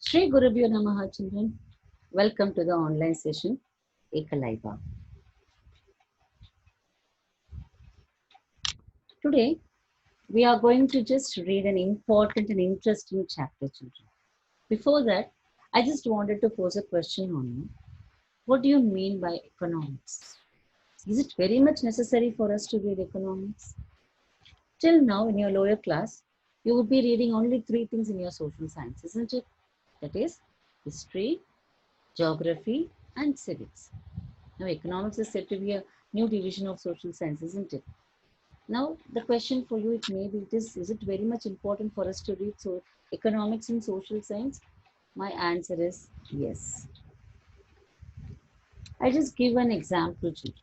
Shri Gurubhyo Namaha, children. Welcome to the online session, Ekalaiva. Today, we are going to just read an important and interesting chapter, children. Before that, I just wanted to pose a question on you. What do you mean by economics? Is it very much necessary for us to read economics? Till now, in your lower class, you would be reading only three things in your social science, isn't it? That is history, geography, and civics. Now, economics is said to be a new division of social science, isn't it? Now, the question for you, it may be this, is it very much important for us to read economics in social science? My answer is yes. I just give an example to you.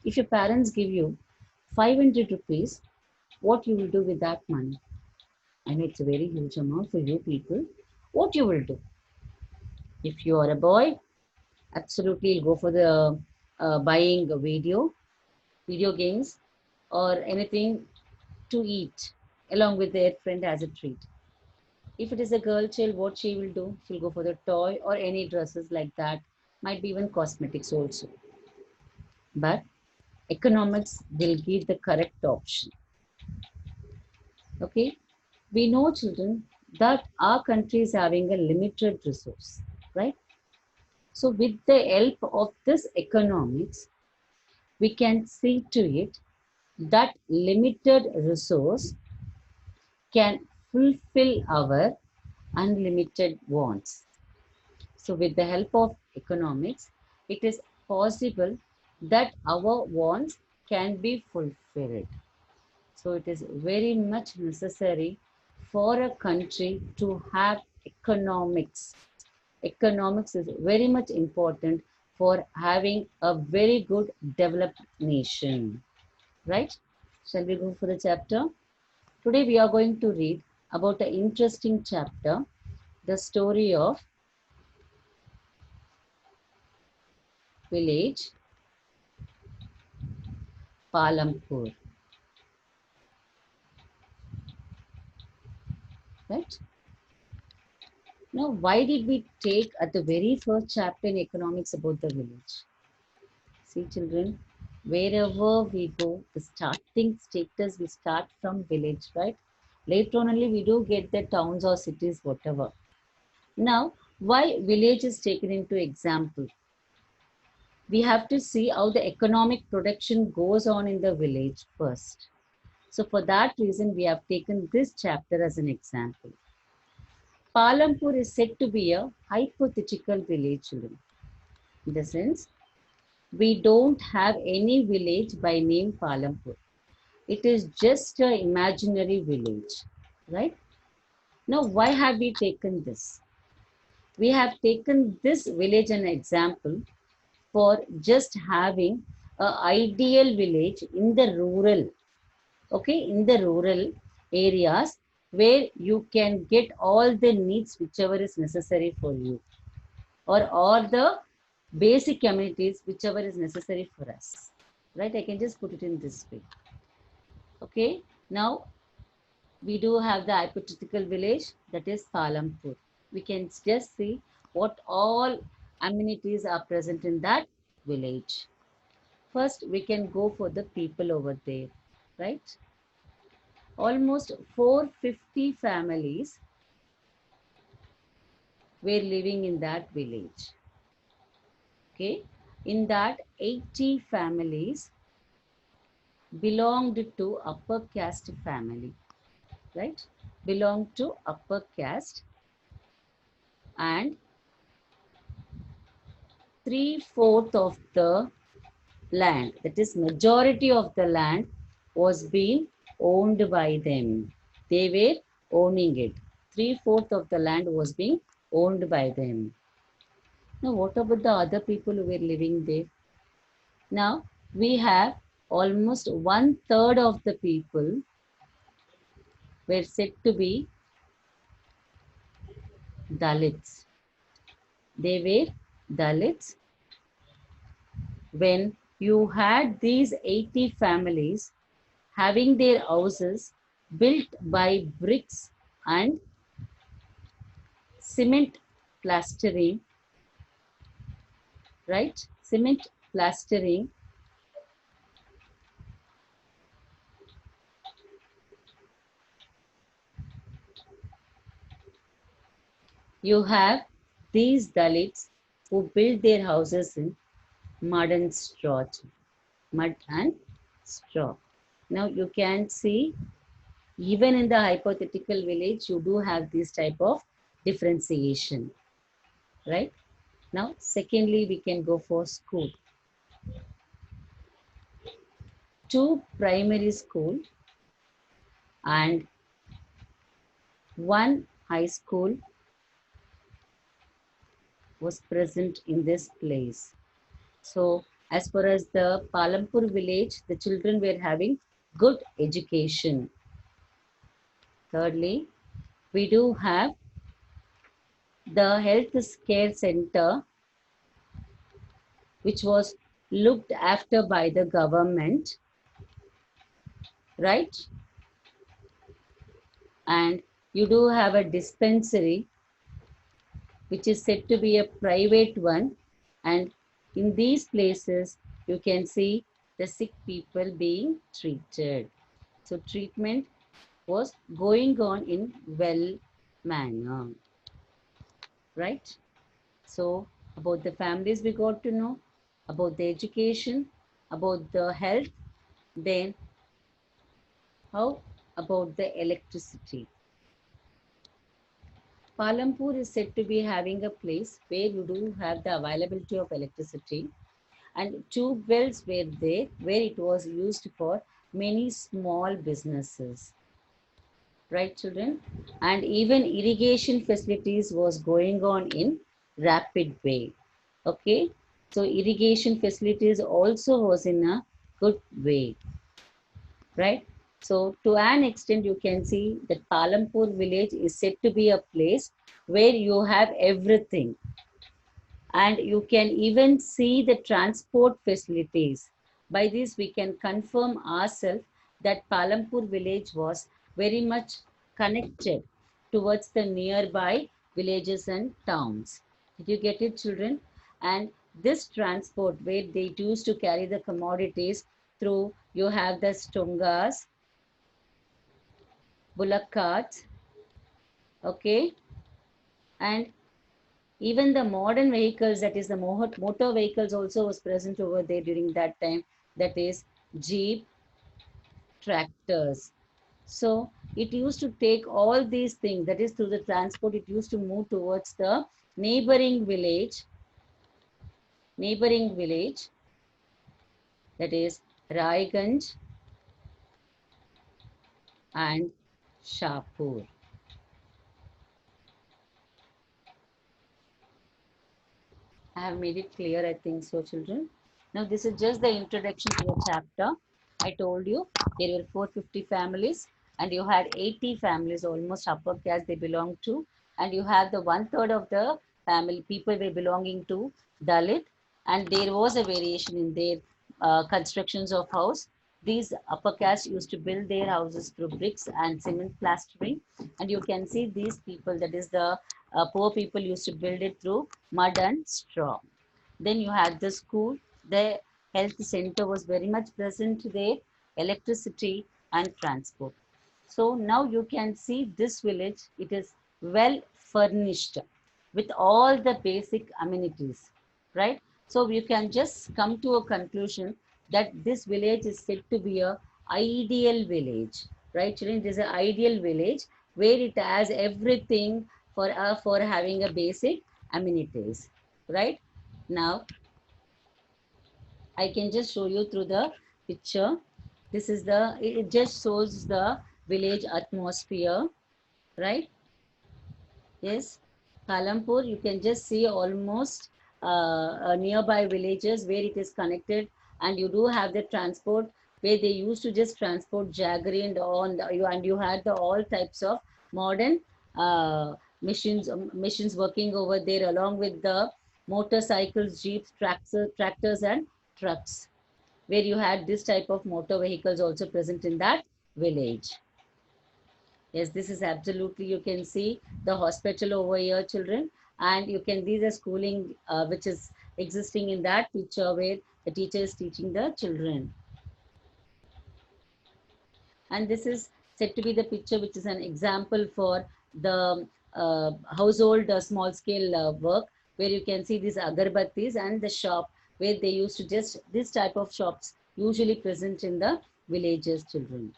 If your parents give you 500 rupees, what you will do with that money? I know it's a very huge amount for you people. What you will do? If you are a boy, absolutely you'll go for the buying a video games, or anything to eat along with their friend as a treat. If it is a girl child, what she will do? She'll go for the toy or any dresses like that. Might be even cosmetics also. But economics will give the correct option. Okay? We know, children, that our country is having a limited resource, right? So with the help of this economics, we can see to it that limited resource can fulfill our unlimited wants. So with the help of economics, it is possible that our wants can be fulfilled. So it is very much necessary for a country to have economics. Economics is very much important for having a very good developed nation. Right? Shall we go for the chapter? Today we are going to read about an interesting chapter, the story of village Palampur. Right? Now, why did we take at the very first chapter in economics about the village? See, children, wherever we go, the starting status we start from village, right? Later on only we do get the towns or cities, whatever. Now, why village is taken into example? We have to see how the economic production goes on in the village first. So for that reason, we have taken this chapter as an example. Palampur is said to be a hypothetical village, children. In the sense, we don't have any village by name Palampur. It is just an imaginary village, right? Now, why have we taken this? We have taken this village an example for just having an ideal village in the rural, okay, in the rural areas where you can get all the needs whichever is necessary for you, or all the basic amenities whichever is necessary for us, right? I can just put it in this way. Okay, now we do have the hypothetical village, that is Palampur. We can just see what all amenities are present in that village. First we can go for the people over there, right? Almost 450 families were living in that village. Okay, in that 80 families belonged to upper caste family, right? Belonged to upper caste, and 3/4 of the land, that is majority of the land, was being owned by them. They were owning it. 3/4 of the land was being owned by them. Now, what about the other people who were living there? Now, we have almost 1/3 of the people were said to be Dalits. They were Dalits. When you had these 80 families having their houses built by bricks and cement plastering, right? Cement plastering. You have these Dalits who build their houses in mud and straw, mud and straw. Now you can see even in the hypothetical village, you do have this type of differentiation, right? Now, secondly, we can go for school. Two primary school and one high school was present in this place. So, as far as the Palampur village, the children were having good education. Thirdly, we do have the health care center, which was looked after by the government, right? And you do have a dispensary, which is said to be a private one. And in these places, you can see the sick people being treated. So treatment was going on in well manner, right? So about the families we got to know, about the education, about the health, then how about the electricity? Palampur is said to be having a place where you do have the availability of electricity, and tube wells were there where it was used for many small businesses, right children? And even irrigation facilities was going on in rapid way. Okay, so irrigation facilities also was in a good way, right? So to an extent, you can see that Palampur village is said to be a place where you have everything. And you can even see the transport facilities. By this, we can confirm ourselves that Palampur village was very much connected towards the nearby villages and towns. Did you get it, children? And this transport, where they used to carry the commodities through, you have the stungas, bullock carts, okay, and even the modern vehicles, that is the motor vehicles also was present over there during that time, that is jeep, tractors. So it used to take all these things, that is through the transport, it used to move towards the neighboring village, neighboring village, that is Raiganj and Shahpur. I have made it clear, I think so, children. Now, this is just the introduction to the chapter. I told you there were 450 families, and you had 80 families, almost upper caste they belong to, and you have the one third of the family people were belonging to Dalit, and there was a variation in their constructions of house. These upper caste used to build their houses through bricks and cement plastering, and you can see these people, that is the poor people, used to build it through mud and straw. Then you had the school, the health center was very much present there, electricity and transport. So now you can see this village, it is well furnished with all the basic amenities, right? So you can just come to a conclusion that this village is said to be a ideal village, right? Children, it is an ideal village where it has everything for having a basic amenities, right? Now I can just show you through the picture. This is the, it just shows the village atmosphere, right? Yes, Kalampur, you can just see almost nearby villages where it is connected, and you do have the transport where they used to just transport jaggery and all, and you had the all types of modern machines working over there, along with the motorcycles, jeeps, tractors and trucks, where you had this type of motor vehicles also present in that village. Yes, this is absolutely, you can see the hospital over here, children, and you can see the schooling which is existing in that picture where the teacher is teaching the children. And this is said to be the picture which is an example for the household small scale work, where you can see these agarbattis and the shop where they used to just this type of shops usually present in the villages, children.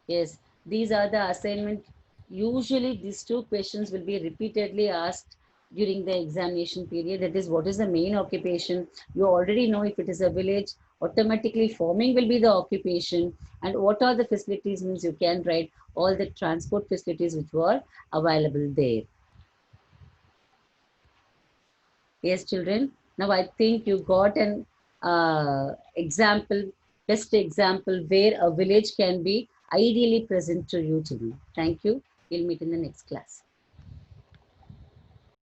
Yes, these are the assignment. Usually, these two questions will be repeatedly asked during the examination period. That is, what is the main occupation? You already know if it is a village, automatically farming will be the occupation. And what are the facilities means you can write all the transport facilities which were available there. Yes, children. Now I think you got an example, best example where a village can be ideally present to you, children. Thank you. We'll meet in the next class.